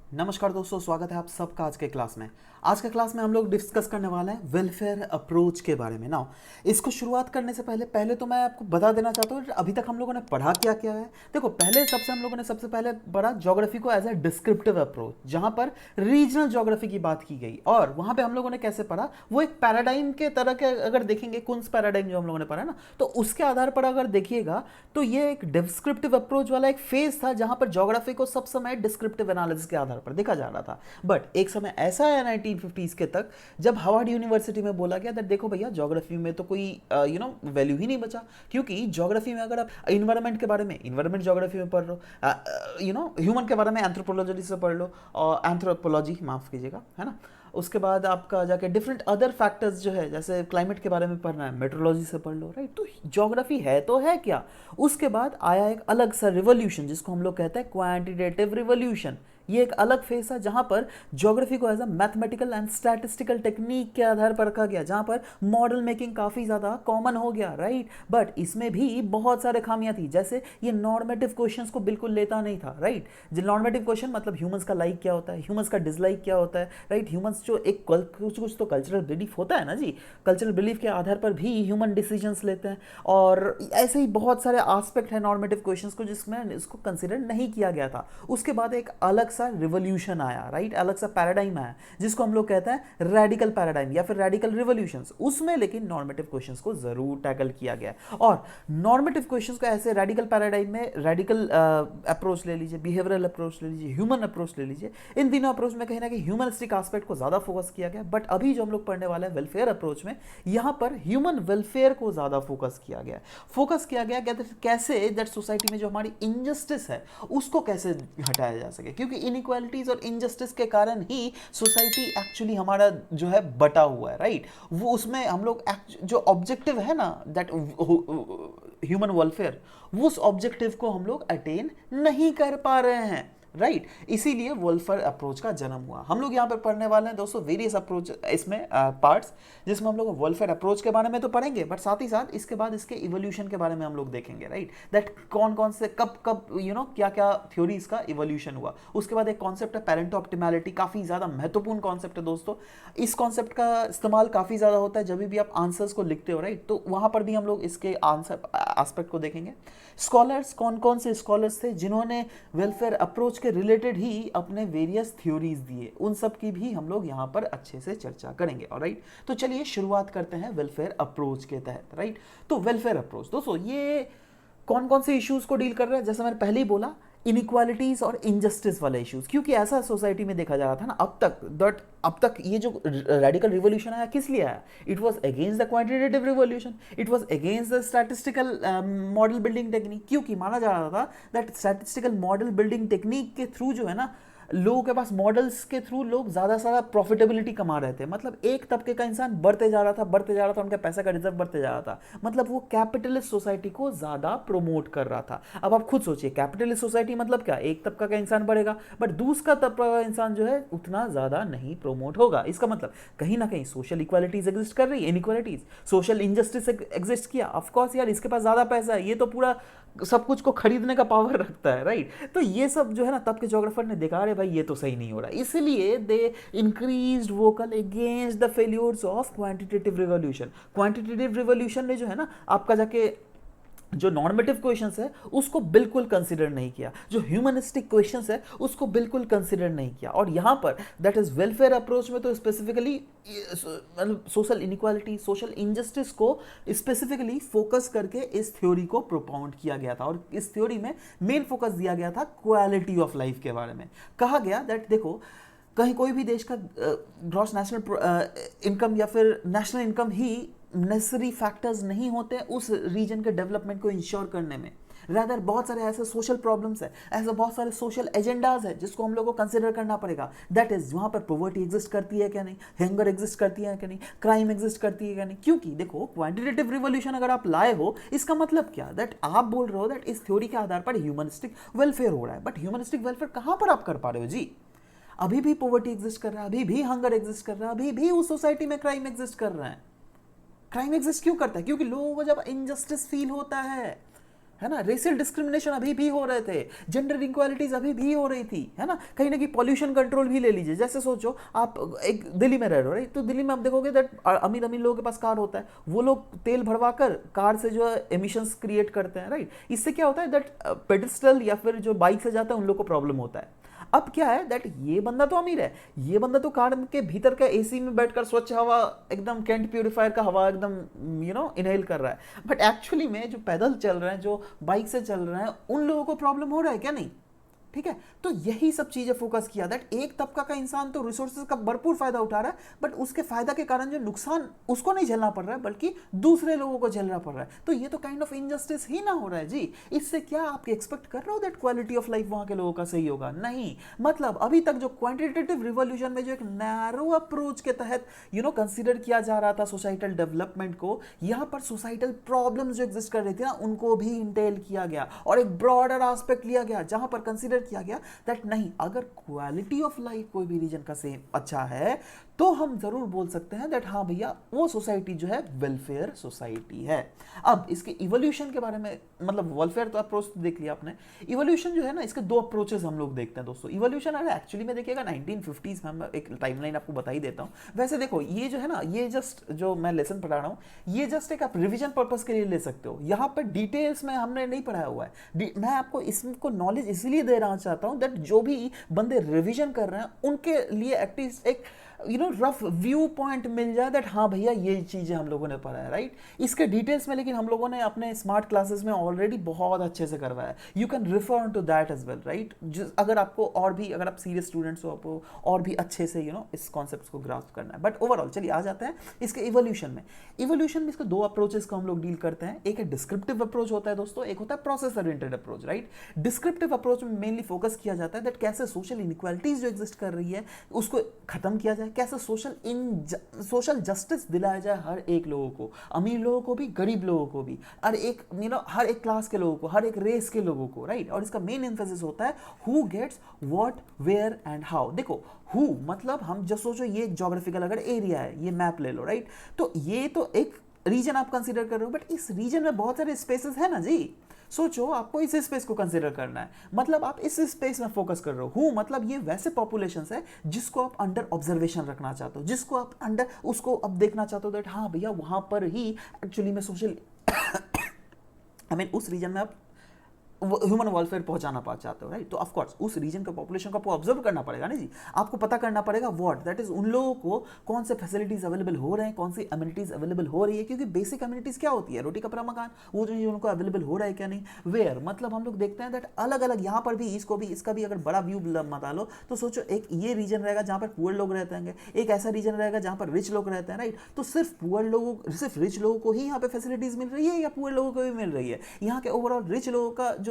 नमस्कार दोस्तों, स्वागत है आप सबका आज के क्लास में। आज के क्लास में हम लोग डिस्कस करने वाले हैं वेलफेयर अप्रोच के बारे में। ना इसको शुरुआत करने से पहले तो मैं आपको बता देना चाहता हूँ अभी तक हम लोगों ने पढ़ा क्या क्या है। देखो, पहले हम लोगों ने सबसे पहले पढ़ा ज्योग्राफी को एज ए डिस्क्रिप्टिव अप्रोच, जहाँ पर रीजनल ज्योग्राफी की बात की गई। और वहाँ पे हम लोगों ने कैसे पढ़ा, वो एक पैराडाइम के तरह के अगर देखेंगे, कुंस पैराडाइम जो हम लोगों ने पढ़ा ना, तो उसके आधार पर अगर देखिएगा तो ये एक डिस्क्रिप्टिव अप्रोच वाला एक फेज था, जहाँ पर ज्योग्राफी को सब समय डिस्क्रिप्टिव एनालिसिस के आधार पर देखा जा रहा था। बट एक समय ऐसा आया 1950s के तक, जब हार्वर्ड यूनिवर्सिटी में बोला गया, देखो भैया ज्योग्राफी में तो कोई वैल्यू ही नहीं बचा, क्योंकि ज्योग्राफी में अगर आप इन्वायरमेंट के बारे में इन्वायरमेंट ज्योग्राफी में पढ़ लो, ह्यूमन के बारे में एंथ्रोपोलॉजी से पढ़ लो, और एंथ्रोपोलॉजी माफ कीजिएगा, है ना। उसके बाद आपका जाके डिफरेंट अदर फैक्टर्स जो है, जैसे क्लाइमेट के बारे में पढ़ना है, मेट्रोलॉजी से पढ़ लो, राइट। तो ज्योग्राफी है तो है क्या। उसके बाद आया एक अलग सा रिवोल्यूशन, जिसको हम लोग कहते हैं क्वांटिटेटिव रिवोल्यूशन। ये एक अलग फेस है, जहां पर ज्योग्राफी को as a mathematical and statistical technique के आधार पर रखा गया, जहां पर मॉडल मेकिंग काफी ज्यादा कॉमन हो गया, राइट। बट इसमें भी बहुत सारे खामियां थी, जैसे ये नॉर्मेटिव क्वेश्चंस को बिल्कुल लेता नहीं था, राइट। जो नॉर्मेटिव क्वेश्चन मतलब ह्यूमंस का लाइक क्या होता है, ह्यूमंस का डिसलाइक क्या होता है, राइट। ह्यूमंस जो एक कुछ कुछ तो कल्चरल बिलीफ होता है ना जी, कल्चरल बिलीफ के आधार पर भी ह्यूमन डिसीजंस लेते हैं। और ऐसे ही बहुत सारे एस्पेक्ट है नॉर्मेटिव क्वेश्चंस को, जिसमें इसको कंसिडर नहीं किया गया था। उसके बाद एक अलग सा रिवोल्यूशन आया, राइट, अलग सा पैराडाइम आया, जिसको हम लोग कहते हैं रेडिकल पैराडाइम या फिर रेडिकल रिवोल्यूशंस। उसमें लेकिन नॉर्मेटिव क्वेश्चंस को जरूर टैकल किया गया। और नॉर्मेटिव क्वेश्चंस को ऐसे रेडिकल पैराडाइम में रेडिकल अप्रोच ले लीजिए, बिहेवियरल अप्रोच ले लीजिए, ह्यूमन अप्रोच ले लीजिए। इन तीनों अप्रोच में कहीं ना कहीं ह्यूमनिस्टिक एस्पेक्ट को ज्यादा फोकस किया गया। बट अभी जो हम लोग पढ़ने वाले हैं वेलफेयर अप्रोच में, यहां पर ह्यूमन वेलफेयर को ज्यादा फोकस किया गया। कैसे दैट सोसाइटी में जो हमारी इनजस्टिस है उसको कैसे हटाया जा सके, क्योंकि इनइक्वालिटीज और इनजस्टिस के कारण ही सोसाइटी एक्चुअली हमारा जो है बटा हुआ है, राइट। वो उसमें हम लोग जो ऑब्जेक्टिव है ना, दैट ह्यूमन वेलफेयर, उस ऑब्जेक्टिव को हम लोग अटेन नहीं कर पा रहे हैं, राइट। इसीलिए वेलफेयर अप्रोच का जन्म हुआ। हम लोग यहाँ पर पढ़ने वाले हैं दोस्तों वेरियस अप्रोच, इसमें पार्ट्स, जिसमें हम लोग वेलफेयर अप्रोच के बारे में तो पढ़ेंगे, बट साथ ही साथ इसके बाद इसके इवोल्यूशन के बारे में हम लोग देखेंगे, राइट। दैट कौन कौन से कब कब क्या क्या थ्योरीज का इवोल्यूशन हुआ। उसके बाद एक कॉन्सेप्ट है पेरेंट ऑप्टिमैलिटी, काफी ज्यादा महत्वपूर्ण कॉन्सेप्ट है दोस्तों। इस कॉन्सेप्ट का इस्तेमाल काफी ज्यादा होता है जब भी आप आंसर्स को लिखते हो, राइट। तो वहां पर भी हम लोग इसके आंसर एस्पेक्ट को देखेंगे। स्कॉलर्स, कौन कौन से स्कॉलर्स थे जिन्होंने वेलफेयर अप्रोच के रिलेटेड ही अपने वेरियस थ्योरीज दिए, उन सब की भी हम लोग यहाँ पर अच्छे से चर्चा करेंगे, ऑलराइट। तो चलिए शुरुआत करते हैं वेलफेयर अप्रोच के तहत, राइट। तो वेलफेयर अप्रोच दोस्तों ये कौन कौन से इश्यूज को डील कर रहा है, जैसे मैंने पहले ही बोला, इनइक्वालिटीज और इनजस्टिस वाले इश्यूज, क्योंकि ऐसा सोसाइटी में देखा जा रहा था ना अब तक ये जो रेडिकल रिवोल्यूशन आया किस लिए आया, it was against the quantitative revolution, it was against the statistical model building technique, क्योंकि माना जा रहा था that statistical model building technique के थ्रू जो है ना, लोगों के पास मॉडल्स के थ्रू लोग ज्यादा से ज्यादा प्रॉफिटेबिलिटी कमा रहे थे। मतलब एक तबके का इंसान बढ़ते जा रहा था, उनका पैसा का रिजर्व बढ़ते जा रहा था। मतलब वो कैपिटलिस्ट सोसाइटी को ज्यादा प्रमोट कर रहा था। अब आप खुद सोचिए, कैपिटलिस्ट सोसाइटी मतलब क्या, एक तबका का इंसान बढ़ेगा बट दूसरा तबका का इंसान जो है उतना ज्यादा नहीं प्रमोट होगा। इसका मतलब कहीं ना कहीं सोशल इक्वालिटीज एग्जिस्ट कर रही है, इनइक्वालिटीज, सोशल इनजस्टिस एग्जिस्ट किया। ऑफकोर्स यार, इसके पास ज्यादा पैसा है, ये तो पूरा सब कुछ को खरीदने का पावर रखता है, राइट। तो ये सब जो है ना, तब के ज्योग्राफर ने देखा, अरे भाई ये तो सही नहीं हो रहा, इसलिए they increased vocal against the failures of quantitative revolution. Quantitative revolution ने जो है ना आपका जाके जो नॉर्मेटिव क्वेश्चंस है उसको बिल्कुल कंसीडर नहीं किया, जो ह्यूमनिस्टिक क्वेश्चंस है उसको बिल्कुल कंसीडर नहीं किया। और यहां पर दैट इज वेलफेयर अप्रोच में तो स्पेसिफिकली मतलब सोशल इनइक्वालिटी, सोशल इनजस्टिस को स्पेसिफिकली फोकस करके इस थ्योरी को प्रोपाउंड किया गया था। और इस थ्योरी में मेन फोकस दिया गया था क्वालिटी ऑफ लाइफ के बारे में। कहा गया दैट देखो, कहीं कोई भी देश का ग्रॉस नेशनल इनकम या फिर नेशनल इनकम ही नेसेसरी फैक्टर्स नहीं होते उस रीजन के डेवलपमेंट को इंश्योर करने में। रादर बहुत सारे ऐसे सोशल प्रॉब्लम्स है, ऐसे बहुत सारे सोशल एजेंडाज है जिसको हम लोग को कंसिडर करना पड़ेगा। दैट इज वहां पर पॉवर्टी एग्जिस्ट करती है क्या नहीं, हंगर एग्जिस्ट करती है क्या नहीं, क्राइम एग्जिस्ट करती है क्या नहीं। क्योंकि देखो, क्वांटिटेटिव रिवोल्यूशन अगर आप लाए हो, इसका मतलब क्या, दैट आप बोल रहे हो दैट इस थ्योरी के आधार पर ह्यूमनिस्टिक वेलफेयर हो रहा है। बट ह्यूमनिस्टिक वेलफेयर कहां पर आप कर पा रहे हो जी। अभी भी पॉवर्टी एग्जिस्ट कर रहा है, अभी भी हंगर एग्जिस्ट कर रहा है, अभी भी उस सोसाइटी में क्राइम एग्जिस्ट कर रहा है। क्राइम एग्जिस्ट क्यों करता है, क्योंकि लोगों को जब इनजस्टिस फील होता है, है ना, रेशियल डिस्क्रिमिनेशन अभी भी हो रहे थे, जेंडर इनक्वालिटीज अभी भी हो रही थी, है ना, कहीं ना कहीं पॉल्यूशन कंट्रोल भी ले लीजिए। जैसे सोचो आप एक दिल्ली में रह रहे हो, राइट, तो दिल्ली में आप देखोगे दैट अमीर अमीर लोगों के पास कार होता है, वो लोग तेल भरवा कर कार से जो है एमिशंस क्रिएट करते हैं, राइट। इससे क्या होता है दैट पेडिस्ट्रल या फिर जो बाइक से जाता है उन लोग को प्रॉब्लम होता है। अब क्या है दैट ये बंदा तो अमीर है, ये बंदा तो कार के भीतर का एसी में बैठकर स्वच्छ हवा, एकदम कैंट प्यूरिफायर का हवा एकदम इनहेल कर रहा है, बट एक्चुअली में जो पैदल चल रहे हैं, जो बाइक से चल रहे हैं, उन लोगों को प्रॉब्लम हो रहा है क्या? नहीं। ठीक है, तो यही सब चीजें फोकस किया दैट एक तबका का इंसान तो रिसोर्सेज का भरपूर फायदा उठा रहा है, बट उसके फायदा के कारण जो नुकसान उसको नहीं झेलना पड़ रहा है बल्कि दूसरे लोगों को झेलना पड़ रहा है। तो ये तो काइंड ऑफ इनजस्टिस ही ना हो रहा है जी। इससे क्या आप एक्सपेक्ट कर रहे हो दैट क्वालिटी ऑफ लाइफ वहां के लोगों का सही होगा? नहीं। मतलब अभी तक जो क्वांटिटेटिव रिवॉल्यूशन में जो एक नैरो अप्रोच के तहत कंसीडर किया जा रहा था सोसाइटल डेवलपमेंट को, यहां पर सोसाइटल प्रॉब्लम्स जो एग्जिस्ट कर रही थी ना, उनको भी इंटेल किया गया और एक ब्रॉडर एस्पेक्ट लिया गया, जहां पर कंसीडर किया गया दैट नहीं, अगर क्वालिटी ऑफ लाइफ कोई भी रीजन का सेम अच्छा है तो हम जरूर बोल सकते हैं दैट हाँ भैया वो सोसाइटी जो है वेलफेयर सोसाइटी है। अब इसके इवोल्यूशन के बारे में, मतलब वेलफेयर तो अप्रोच देख लिया आपने, इवोल्यूशन जो है ना, इसके दो अप्रोचेस हम लोग देखते हैं दोस्तों। इवोल्यूशन अगर एक्चुअली में देखिएगा 1950s में, मैं एक टाइमलाइन आपको बता ही देता हूँ। वैसे देखो ये जो है ना, ये जस्ट जो मैं लेसन पढ़ा रहा हूँ, ये जस्ट एक आप रिविजन पर्पस के लिए ले सकते हो, यहाँ पर डिटेल्स में हमने नहीं पढ़ाया हुआ है। मैं आपको इसको नॉलेज इसलिए दे रहा चाहता हूँ दैट जो भी बंदे रिविजन कर रहे हैं उनके लिए एटलीस्ट एक रफ व्यू पॉइंट मिल जाए दैट हाँ भैया ये चीजें हम लोगों ने पढ़ा है, राइट। इसके डिटेल्स में लेकिन हम लोगों ने अपने स्मार्ट क्लासेस में ऑलरेडी बहुत अच्छे से करवाया है। You can refer to that as well, right. अगर आपको और भी, अगर आप सीरियस स्टूडेंट्स हो, आपको और भी अच्छे से इस कॉन्सेप्ट को ग्रास्प करना है। बट ओवरऑल चलिए आ जाते हैं इसके इवोल्यूशन में। इवोल्यूशन में इसके दो अप्रोचेस को हम लोग डील करते हैं। एक है डिस्क्रिप्टिव अप्रोच होता है दोस्तों, एक होता है process oriented approach, right. Descriptive approach में मेनली फोकस किया जाता है दैट कैसे सोशल इनइक्वालिटीज जो एग्जिस्ट कर रही है उसको खत्म किया जाए, कैसे सोशल जस्टिस दिलाया जाए हर एक लोगों को, अमीर लोगों को भी, गरीब लोगों को भी, हर एक हर एक क्लास के लोगों को, हर एक रेस के लोगों को, राइट। और इसका मेन एम्फेसिस होता है who gets what, where and how. देखो हु मतलब हम जो सोचो ये एक ज्योग्राफिकल अगर एरिया है, ये मैप ले लो, राइट। तो ये तो एक रीजन आप कंसीडर कर रहे हो, बट इस रीजन में बहुत सारे स्पेसेस है ना जी। सोचो आपको इस स्पेस को कंसीडर करना है, मतलब आप इस स्पेस में फोकस कर रहे हो। हूँ मतलब ये वैसे पॉपुलेशंस है जिसको आप अंडर ऑब्जर्वेशन रखना चाहते हो, जिसको आप अंडर उसको अब देखना चाहते हो दैट हाँ भैया वहां पर ही एक्चुअली में सोशल उस रीजन में आप ह्यूमन वेलफेयर पहुंचाना चाहते हो, राइट। तो ऑफ कोर्स उस रीजन का पॉपुलेशन को आपको ऑब्जर्व करना पड़ेगा ना जी। आपको पता करना पड़ेगा व्हाट, दैट इज उन लोगों को कौन से फैसिलिटीज अवेलेबल हो रहे हैं, कौन सी अम्यूनिटीज अवेलेबल हो रही है, क्योंकि बेसिक अम्यूनिटीज क्या होती है, रोटी कपड़ा मकान, वो जो उनको अवेलेबल हो रहा है क्या नहीं। वेयर मतलब हम लोग देखते हैं दैट अलग अलग यहाँ पर भी इसको भी इसका भी अगर बड़ा व्यू बता लो तो सोचो एक ये रीजन रहेगा जहाँ पर पुअर लोग रहते हैं, एक ऐसा रीजन रहेगा जहाँ पर रिच लोग रहते हैं, राइट। तो सिर्फ रिच लोगों को ही यहाँ पे फैसिलिटीज मिल रही है या पुअर लोगों को भी मिल रही है? यहाँ के ओवरऑल रिच लोगों का जो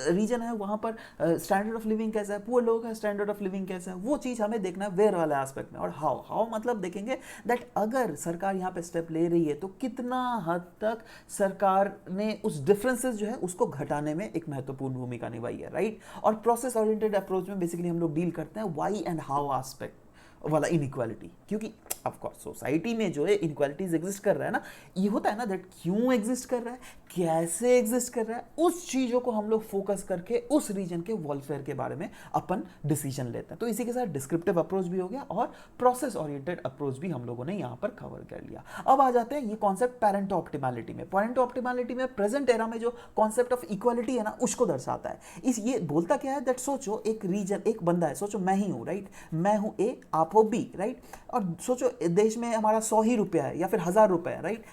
रीजन है वहां पर स्टैंडर्ड ऑफ लिविंग कैसा है, पुअर लोगों का स्टैंडर्ड ऑफ लिविंग कैसा है, वो चीज हमें देखना है वेयर वाले एस्पेक्ट में। और हाउ मतलब देखेंगे दैट अगर सरकार यहाँ पे स्टेप ले रही है तो कितना हद तक सरकार ने उस डिफरेंसेस जो है उसको घटाने में एक महत्वपूर्ण भूमिका निभाई है, राइट। और प्रोसेस ओरिएंटेड अप्रोच में बेसिकली हम लोग डील करते हैं व्हाई एंड हाउ एस्पेक्ट वाला इनइक्वालिटी, क्योंकि ऑफ कोर्स सोसाइटी में जो है इनइक्वालिटीज एग्जिस्ट कर रहा है ना, ये होता है ना दैट क्यों एग्जिस्ट कर रहा है, कैसे एग्जिस्ट कर रहा है, उस चीजों को हम लोग फोकस करके उस रीजन के वेलफेयर के बारे में अपन डिसीजन लेते हैं। तो इसी के साथ डिस्क्रिप्टिव अप्रोच भी हो गया और प्रोसेस ओरिएंटेड अप्रोच भी हम लोगों ने यहाँ पर कवर कर लिया। अब आ जाते हैं ये कॉन्सेप्ट पैरेंटो ऑप्टिमैलिटी में। पैरेंटो ऑप्टिमैलिटी में प्रेजेंट एरा में जो कॉन्सेप्ट ऑफ इक्वालिटी है ना उसको दर्शाता है। ये बोलता क्या है दैट सोचो एक रीजन, एक बंदा है, सोचो मैं ही हूँ, राइट, मैं हूँ ए, आप हो बी, राइट। और सोचो देश में हमारा 100 ही रुपया है या फिर 1000 रुपया है, राइट।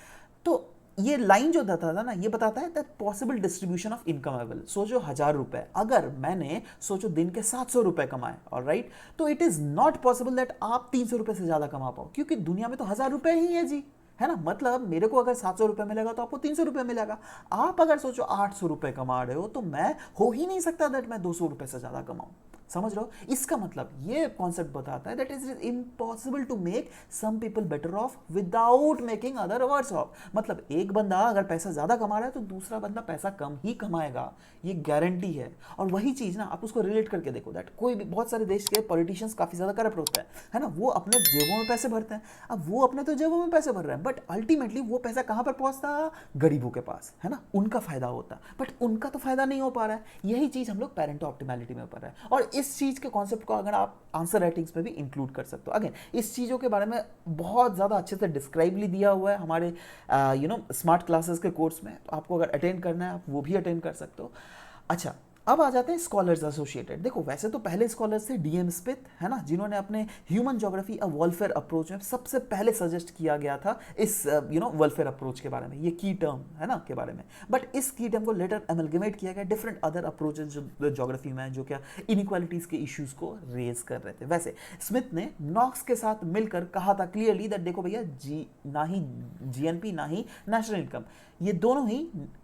तो ये लाइन जो बताता था ना, ये बताता है that possible distribution of income available. सोचो 1000 रुपए, अगर मैंने सोचो दिन के 700 रुपए कमाए, ऑलराइट, तो it is not possible that आप 300 रुपए से ज्यादा कमा पाओ, क्योंकि दुनिया में तो 1000 रुपए ही है जी, है ना। मतलब मेरे को अगर 700 रुपए मिलेगा तो आपको 300 रुपए मिलेगा। आप अगर सोचो 800 रुपए कमा रहे हो तो मैं हो ही नहीं सकता दैट मैं 200 रुपए से ज्यादा कमाऊं। समझ रहे हो? इसका मतलब ये कॉन्सेप्ट बताता है that is impossible to make some people better off without making other worse off. मतलब एक बंदा अगर पैसा ज्यादा कमा रहा है तो दूसरा बंदा पैसा कम ही कमाएगा, ये गारंटी है। और वही चीज ना आप उसको रिलेट करके देखो दैट कोई भी, बहुत सारे देश के पॉलिटिशियंस काफी ज्यादा करप्ट होते हैं, है ना, वो अपने जेबों में पैसे भरते हैं। अब वो अपने तो जेबों में पैसे भर रहे हैं, बट अल्टीमेटली वो पैसा कहां पर पहुंचता? गरीबों के पास, है ना, उनका फायदा होता, बट उनका तो फायदा नहीं हो पा रहा है। यही चीज हम लोग पेरेंट ऑप्टिमैलिटी में पढ़ रहे हैं, और इस चीज के कॉन्सेप्ट को अगर आप आंसर राइटिंग्स में भी इंक्लूड कर सकते हो। अगेन इस चीजों के बारे में बहुत ज्यादा अच्छे से डिस्क्राइबली दिया हुआ है हमारे स्मार्ट क्लासेस के कोर्स में, तो आपको अगर अटेंड करना है आप वो भी अटेंड कर सकते हो। अच्छा, अब आ जाते हैं स्कॉलर्स एसोसिएटेड। देखो वैसे तो पहले स्कॉलर्स थे डीएम स्मिथ, है ना, जिन्होंने अपने ह्यूमन ज्योग्राफी अ वेलफेयर अप्रोच में सबसे पहले सजेस्ट किया गया था इस वेलफेयर अप्रोच के बारे में, ये की टर्म है ना के बारे में। बट इस की टर्म को लेटर एमलगेमेट किया गया डिफरेंट अदर अप्रोचेस जो ज्योग्राफी में है, जो क्या इनइक्वालिटीज के इश्यूज को रेज कर रहे थे। वैसे स्मिथ ने नॉक्स के साथ मिलकर कहा था क्लियरली दैट देखो भैया, ना ही जीएनपी ना ही नेशनल इनकम, ये दोनों ही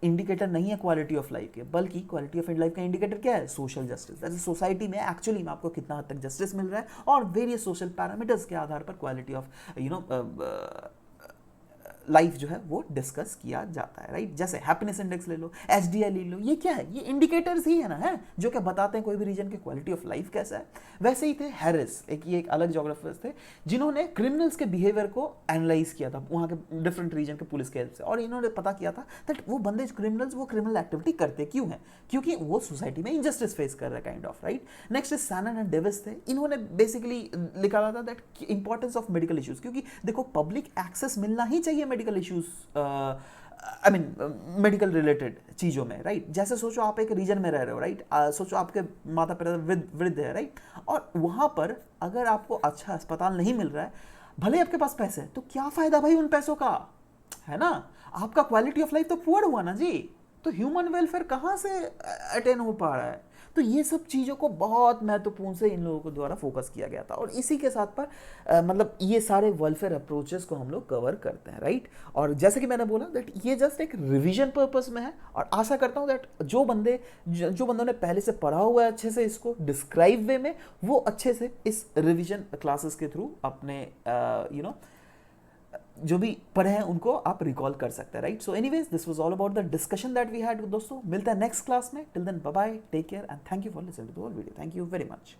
इंडिकेटर नहीं है क्वालिटी ऑफ लाइफ के, बल्कि क्वालिटी ऑफ लाइफ का इंडिकेटर क्या है? Social justice. जैसे सोसाइटी में एक्चुअली में आपको कितना हद तक जस्टिस मिल रहा है, और वेरियस सोशल पैरामीटर्स के आधार पर क्वालिटी ऑफ लाइफ जो है वो डिस्कस किया जाता है, राइट। जैसे हैप्पीनेस इंडेक्स ले लो, एचडीआई ले लो, ये क्या है? ये इंडिकेटर्स ही है ना, है जो क्या बताते हैं कोई भी रीजन की क्वालिटी ऑफ लाइफ कैसा है। वैसे ही थे हैरिस, एक अलग ज्योग्राफर्स थे जिन्होंने क्रिमिनल्स के बिहेवियर को एनालाइज किया था वहाँ के डिफरेंट रीजन के पुलिस के हेल्प से, और इन्होंने पता किया था दैट वो बंदे क्रिमिनल्स वो क्रिमिनल एक्टिविटी करते क्यों हैं? क्योंकि वो सोसाइटी में इनजस्टिस फेस कर रहे हैं, kind of, right. Next Sanon and Davis थे, इन्होंने बेसिकली लिखा था that importance of medical issues, क्योंकि देखो पब्लिक एक्सेस मिलना ही चाहिए medical issues, I mean medical related चीज़ों में, राइट। जैसे सोचो आप एक रीजन में रह रहे हो, राइट, सोचो आपके माता पिता वृद्ध है, राइट, और वहाँ पर अगर आपको अच्छा अस्पताल नहीं मिल रहा है, भले आपके पास पैसे हैं, तो क्या फ़ायदा भाई उन पैसों का, है ना? आपका क्वालिटी ऑफ लाइफ तो पुअर हुआ ना जी, तो ह्यूमन वेलफेयर कहाँ से अटेन हो पा रहा है? तो ये सब चीज़ों को बहुत महत्वपूर्ण से इन लोगों को द्वारा फोकस किया गया था, और इसी के साथ पर मतलब ये सारे वेलफेयर अप्रोचेस को हम लोग कवर करते हैं, राइट। और जैसे कि मैंने बोला दैट ये जस्ट एक रिवीजन पर्पस में है, और आशा करता हूँ दैट जो बंदों ने पहले से पढ़ा हुआ है अच्छे से इसको डिस्क्राइब वे में, वो अच्छे से इस रिवीजन क्लासेस के थ्रू अपने जो भी पढ़े हैं उनको आप रिकॉल कर सकते हैं, right. So anyways this was all about the discussion that we had. दोस्तों मिलते हैं नेक्स्ट क्लास में, till then bye bye, take care and thank you for listening to the whole video. Thank you very much.